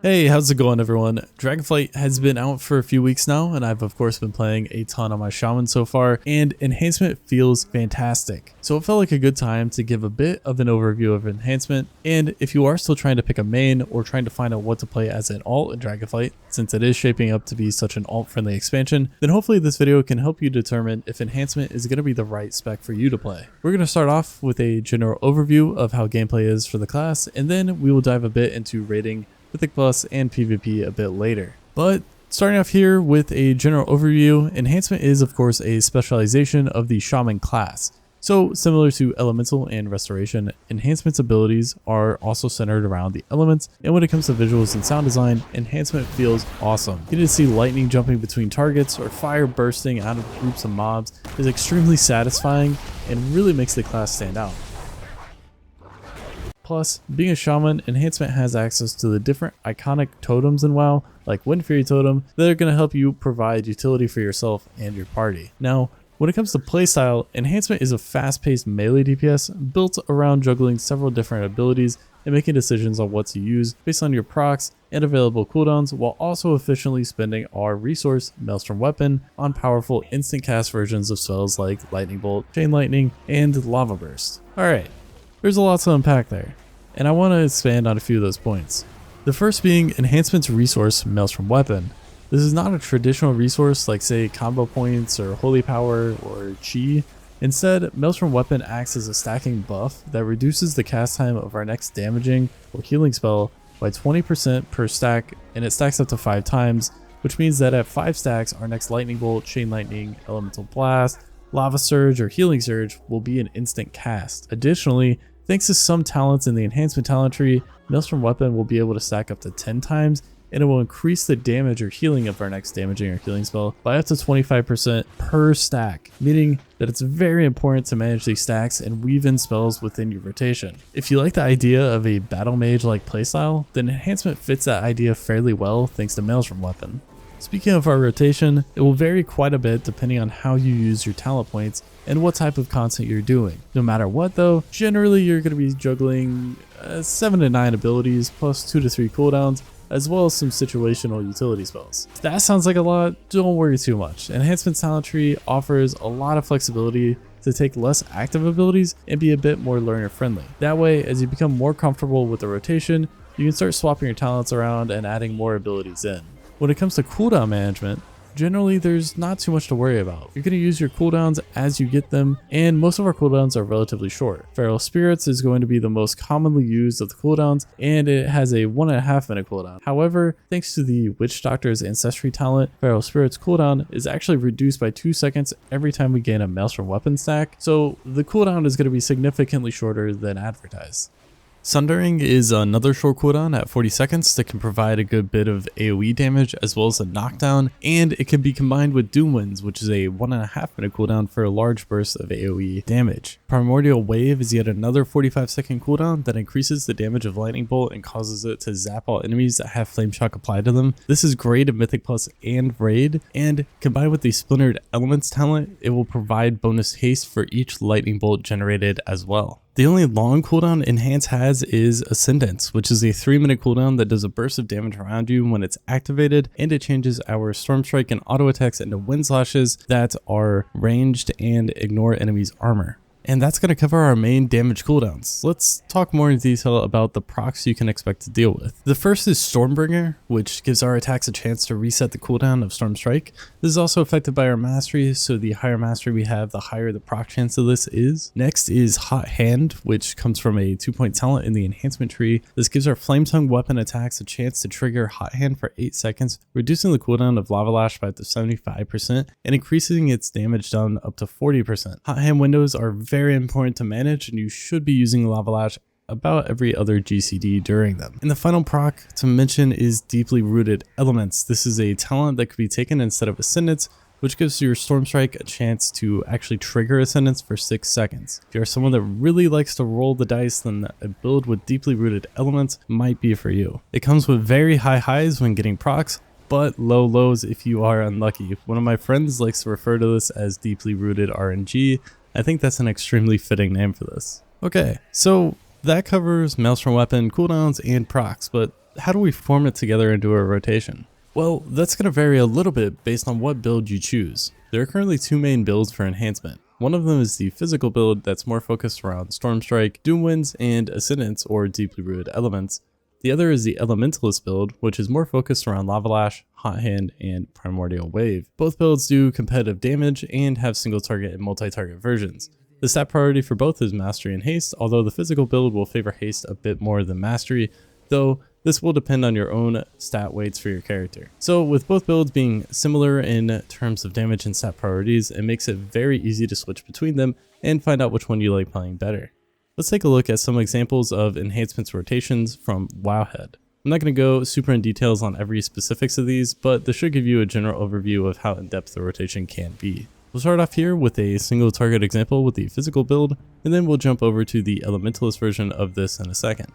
Hey, how's it going everyone? Dragonflight has been out for a few weeks now, and I've of course been playing a ton on my Shaman so far, and Enhancement feels fantastic. So it felt like a good time to give a bit of an overview of Enhancement, and if you are still trying to pick a main or trying to find out what to play as an alt in Dragonflight, since it is shaping up to be such an alt-friendly expansion, then hopefully this video can help you determine if Enhancement is going to be the right spec for you to play. We're going to start off with a general overview of how gameplay is for the class, and then we will dive a bit into rating Mythic Plus and PvP a bit later. But starting off here with a general overview, Enhancement is of course a specialization of the Shaman class. So similar to Elemental and Restoration, Enhancement's abilities are also centered around the elements, and when it comes to visuals and sound design, Enhancement feels awesome. Getting to see lightning jumping between targets or fire bursting out of groups of mobs is extremely satisfying and really makes the class stand out. Plus, being a Shaman, Enhancement has access to the different iconic totems in WoW, like Wind Fury Totem, that are going to help you provide utility for yourself and your party. Now, when it comes to playstyle, Enhancement is a fast-paced melee DPS built around juggling several different abilities and making decisions on what to use based on your procs and available cooldowns, while also efficiently spending our resource, Maelstrom Weapon, on powerful instant cast versions of spells like Lightning Bolt, Chain Lightning, and Lava Burst. Alright. There's a lot to unpack there, and I want to expand on a few of those points. The first being Enhancement's resource, Maelstrom Weapon. This is not a traditional resource like say combo points or holy power or chi. Instead, Maelstrom Weapon acts as a stacking buff that reduces the cast time of our next damaging or healing spell by 20% per stack, and it stacks up to 5 times, which means that at 5 stacks our next Lightning Bolt, Chain Lightning, Elemental Blast, Lava Surge, or Healing Surge will be an instant cast. Additionally, thanks to some talents in the Enhancement talent tree, Maelstrom Weapon will be able to stack up to 10 times, and it will increase the damage or healing of our next damaging or healing spell by up to 25% per stack, meaning that it's very important to manage these stacks and weave in spells within your rotation. If you like the idea of a battle mage-like playstyle, then Enhancement fits that idea fairly well thanks to Maelstrom Weapon. Speaking of our rotation, it will vary quite a bit depending on how you use your talent points and what type of content you're doing. No matter what though, generally you're going to be juggling 7 to 9 abilities plus 2 to 3 cooldowns, as well as some situational utility spells. If that sounds like a lot, don't worry too much. Enhancement's talent tree offers a lot of flexibility to take less active abilities and be a bit more learner friendly. That way, as you become more comfortable with the rotation, you can start swapping your talents around and adding more abilities in. When it comes to cooldown management, generally there's not too much to worry about. You're going to use your cooldowns as you get them, and most of our cooldowns are relatively short. Feral Spirits is going to be the most commonly used of the cooldowns, and it has a 1.5 minute cooldown. However, thanks to the Witch Doctor's Ancestry talent, Feral Spirits cooldown is actually reduced by 2 seconds every time we gain a Maelstrom Weapon stack, so the cooldown is going to be significantly shorter than advertised. Sundering is another short cooldown at 40 seconds that can provide a good bit of AoE damage as well as a knockdown, and it can be combined with Doom Winds, which is a 1.5 minute cooldown for a large burst of AoE damage. Primordial Wave is yet another 45-second cooldown that increases the damage of Lightning Bolt and causes it to zap all enemies that have Flame Shock applied to them. This is great in Mythic Plus and Raid, and combined with the Splintered Elements talent, it will provide bonus haste for each Lightning Bolt generated as well. The only long cooldown Enhance has is Ascendance, which is a 3-minute cooldown that does a burst of damage around you when it's activated, and it changes our Storm Strike and auto attacks into wind slashes that are ranged and ignore enemies' armor. And that's going to cover our main damage cooldowns. Let's talk more in detail about the procs you can expect to deal with. The first is Stormbringer, which gives our attacks a chance to reset the cooldown of Storm Strike. This is also affected by our mastery, so the higher mastery we have, the higher the proc chance of this is. Next is Hot Hand, which comes from a 2-point talent in the Enhancement tree. This gives our Flame Tongue weapon attacks a chance to trigger Hot Hand for 8 seconds, reducing the cooldown of Lava Lash by up to 75% and increasing its damage done up to 40%. Hot Hand windows are very important to manage, and you should be using Lava Lash about every other GCD during them. And the final proc to mention is Deeply Rooted Elements. This is a talent that could be taken instead of Ascendance, which gives your Storm Strike a chance to actually trigger Ascendance for 6 seconds. If you're someone that really likes to roll the dice, then a build with Deeply Rooted Elements might be for you. It comes with very high highs when getting procs, but low lows if you are unlucky. One of my friends likes to refer to this as Deeply Rooted RNG. I think that's an extremely fitting name for this. Okay, so that covers Maelstrom Weapon, cooldowns, and procs, but how do we form it together into a rotation? Well, that's going to vary a little bit based on what build you choose. There are currently two main builds for Enhancement. One of them is the physical build that's more focused around Stormstrike, Doomwinds, and Ascendants or Deeply Rooted Elements. The other is the Elementalist build, which is more focused around Lava Lash, Hot Hand, and Primordial Wave. Both builds do competitive damage and have single target and multi-target versions. The stat priority for both is Mastery and Haste, although the physical build will favor Haste a bit more than Mastery, though this will depend on your own stat weights for your character. So with both builds being similar in terms of damage and stat priorities, it makes it very easy to switch between them and find out which one you like playing better. Let's take a look at some examples of Enhancement's rotations from Wowhead. I'm not going to go super in details on every specifics of these, but this should give you a general overview of how in-depth the rotation can be. We'll start off here with a single target example with the physical build, and then we'll jump over to the Elementalist version of this in a second.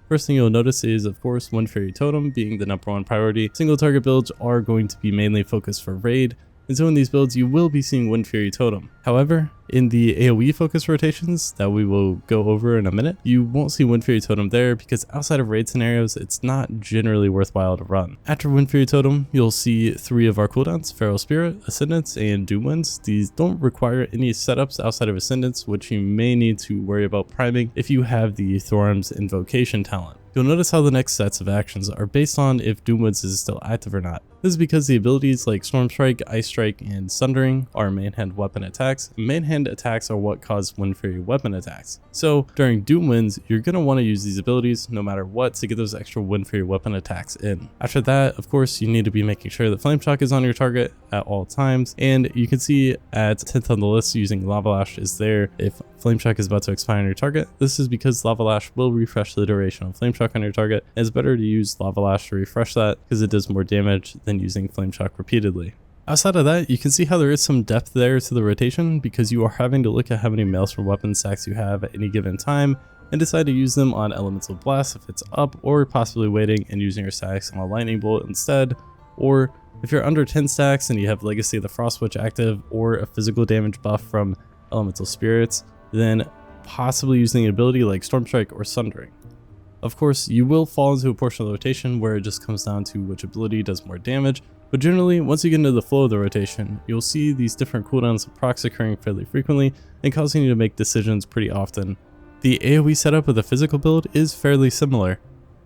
First thing you'll notice is, of course, Wind Fairy Totem being the #1 priority. Single target builds are going to be mainly focused for raid, and so in these builds you will be seeing Wind Fairy Totem. However, in the AoE focus rotations that we will go over in a minute, you won't see Wind Fairy Totem there because outside of raid scenarios, it's not generally worthwhile to run. After Wind Fairy Totem, you'll see 3 of our cooldowns, Feral Spirit, Ascendants, and Doomwinds. These don't require any setups outside of Ascendants, which you may need to worry about priming if you have the Thorum's Invocation talent. You'll notice how the next sets of actions are based on if Doomwinds is still active or not. This is because the abilities like Storm Strike, Ice Strike, and Sundering are main hand weapon attacks. Main hand attacks are what cause Wind Fairy weapon attacks. So during Doomwinds, you're going to want to use these abilities no matter what to get those extra Wind Fairy weapon attacks in. After that, of course, you need to be making sure that Flame Shock is on your target at all times, and you can see at 10th on the list using Lava Lash is there if Flame Shock is about to expire on your target. This is because Lava Lash will refresh the duration of Flame Shock on your target, and it's better to use Lava Lash to refresh that because it does more damage than using Flame Shock repeatedly. Outside of that, you can see how there is some depth there to the rotation because you are having to look at how many Maelstrom weapon stacks you have at any given time and decide to use them on Elemental Blast if it's up, or possibly waiting and using your stacks on a Lightning Bolt instead, or if you're under 10 stacks and you have Legacy of the Frost Witch active or a physical damage buff from Elemental Spirits, then possibly using an ability like Storm Strike or Sundering. Of course, you will fall into a portion of the rotation where it just comes down to which ability does more damage, but generally, once you get into the flow of the rotation, you'll see these different cooldowns of procs occurring fairly frequently and causing you to make decisions pretty often. The AoE setup of the physical build is fairly similar.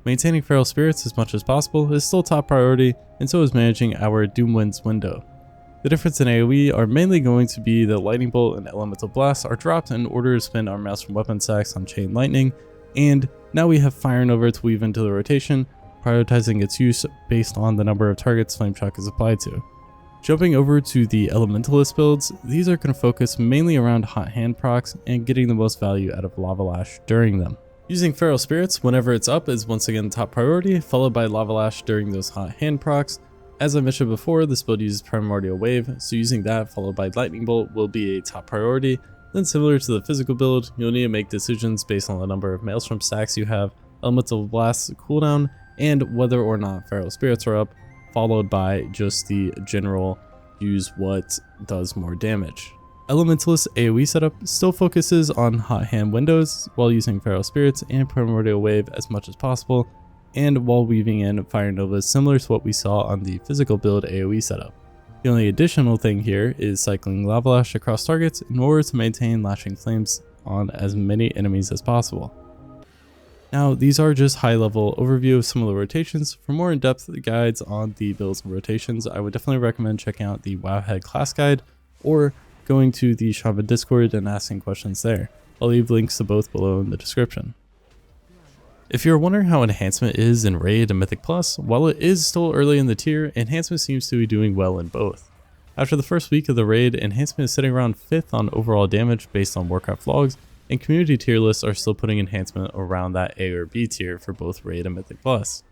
Maintaining Feral Spirits as much as possible is still top priority, and so is managing our Doomwinds window. The difference in AoE are mainly going to be that Lightning Bolt and Elemental Blast are dropped in order to spend our Maelstrom weapon stacks on Chain Lightning, and now we have Fire Nova to weave into the rotation, prioritizing its use based on the number of targets Flame Shock is applied to. Jumping over to the Elementalist builds, these are going to focus mainly around Hot Hand procs and getting the most value out of Lava Lash during them. Using Feral Spirits whenever it's up is once again top priority, followed by Lava Lash during those Hot Hand procs. As I mentioned before, this build uses Primordial Wave, so using that followed by Lightning Bolt will be a top priority. Then similar to the physical build, you'll need to make decisions based on the number of Maelstrom stacks you have, Elemental Blast cooldown, and whether or not Feral Spirits are up, followed by just the general use what does more damage. Elementalist AoE setup still focuses on Hot Hand windows while using Feral Spirits and Primordial Wave as much as possible, and while weaving in Fire Novas similar to what we saw on the physical build AoE setup. The only additional thing here is cycling Lava Lash across targets in order to maintain Lashing Flames on as many enemies as possible. Now, these are just high-level overview of some of the rotations. For more in-depth guides on the builds and rotations, I would definitely recommend checking out the Wowhead class guide or going to the Shaman Discord and asking questions there. I'll leave links to both below in the description. If you're wondering how Enhancement is in Raid and Mythic Plus, while it is still early in the tier, Enhancement seems to be doing well in both. After the first week of the raid, Enhancement is sitting around 5th on overall damage based on Warcraft logs, and community tier lists are still putting Enhancement around that A or B tier for both Raid and Mythic Plus.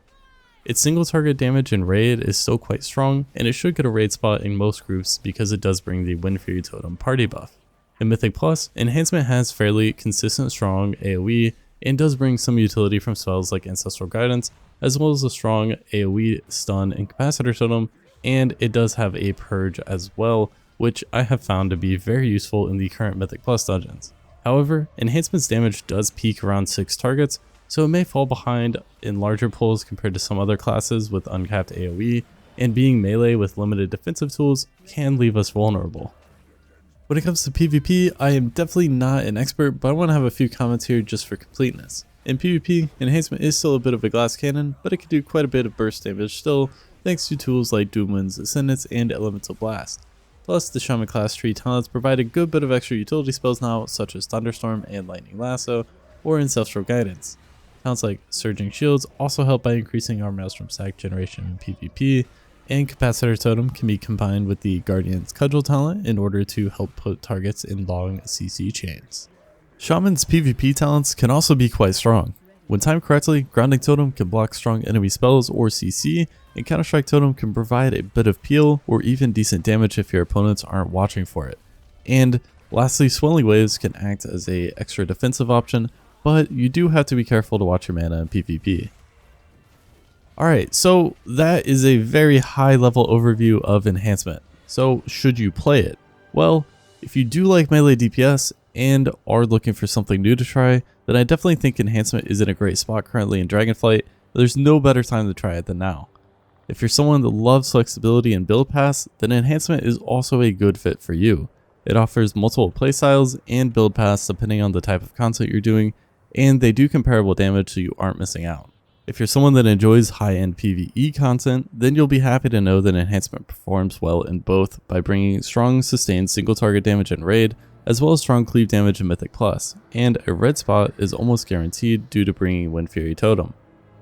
Its single target damage in Raid is still quite strong, and it should get a raid spot in most groups because it does bring the Wind Fairy Totem party buff. In Mythic Plus, Enhancement has fairly consistent strong AoE, and does bring some utility from spells like Ancestral Guidance, as well as a strong AoE stun and capacitor totem, and it does have a purge as well, which I have found to be very useful in the current Mythic Plus dungeons. However, Enhancement's damage does peak around 6 targets, so it may fall behind in larger pulls compared to some other classes with uncapped AoE, and being melee with limited defensive tools can leave us vulnerable. When it comes to PvP, I am definitely not an expert, but I want to have a few comments here just for completeness. In PvP, Enhancement is still a bit of a glass cannon, but it can do quite a bit of burst damage still, thanks to tools like Doomwind's Ascendance and Elemental Blast. Plus, the Shaman class tree talents provide a good bit of extra utility spells now, such as Thunderstorm and Lightning Lasso, or Ancestral Guidance. Talents like Surging Shields also help by increasing our Maelstrom stack generation in PvP, and Capacitor Totem can be combined with the Guardian's Cudgel talent in order to help put targets in long CC chains. Shaman's PvP talents can also be quite strong. When timed correctly, Grounding Totem can block strong enemy spells or CC, and Counter-Strike Totem can provide a bit of peel or even decent damage if your opponents aren't watching for it. And lastly, Swelling Waves can act as an extra defensive option, but you do have to be careful to watch your mana in PvP. Alright, so that is a very high level overview of Enhancement. So should you play it? Well, if you do like melee DPS and are looking for something new to try, then I definitely think Enhancement is in a great spot currently in Dragonflight. There's no better time to try it than now. If you're someone that loves flexibility and build paths, then Enhancement is also a good fit for you. It offers multiple playstyles and build paths depending on the type of content you're doing, and they do comparable damage so you aren't missing out. If you're someone that enjoys high-end PvE content, then you'll be happy to know that Enhancement performs well in both by bringing strong sustained single target damage in Raid, as well as strong cleave damage in Mythic Plus, and a red spot is almost guaranteed due to bringing Wind Fury Totem.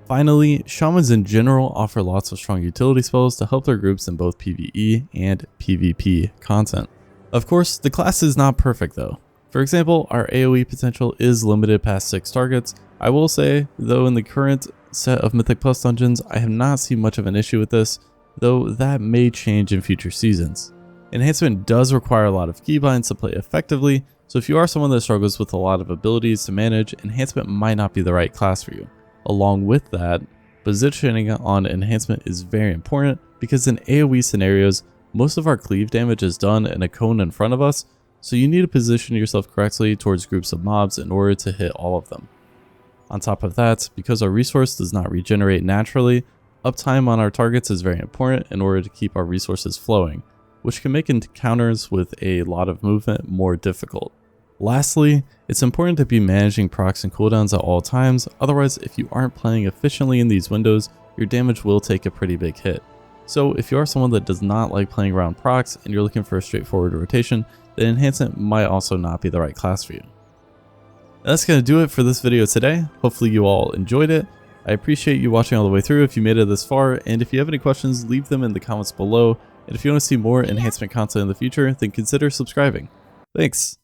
Finally, Shamans in general offer lots of strong utility spells to help their groups in both PvE and PvP content. Of course, the class is not perfect though. For example, our AoE potential is limited past 6 targets. I will say, though, in the current set of Mythic Plus dungeons, I have not seen much of an issue with this, though that may change in future seasons. Enhancement does require a lot of keybinds to play effectively, so if you are someone that struggles with a lot of abilities to manage, Enhancement might not be the right class for you. Along with that, positioning on Enhancement is very important because in AoE scenarios, most of our cleave damage is done in a cone in front of us, so you need to position yourself correctly towards groups of mobs in order to hit all of them. On top of that, because our resource does not regenerate naturally, uptime on our targets is very important in order to keep our resources flowing, which can make encounters with a lot of movement more difficult. Lastly, it's important to be managing procs and cooldowns at all times, otherwise if you aren't playing efficiently in these windows, your damage will take a pretty big hit. So if you are someone that does not like playing around procs and you're looking for a straightforward rotation, then Enhancement might also not be the right class for you. That's going to do it for this video today. Hopefully you all enjoyed it. I appreciate you watching all the way through if you made it this far, and if you have any questions, leave them in the comments below. And if you want to see more Enhancement content in the future, then consider subscribing. Thanks!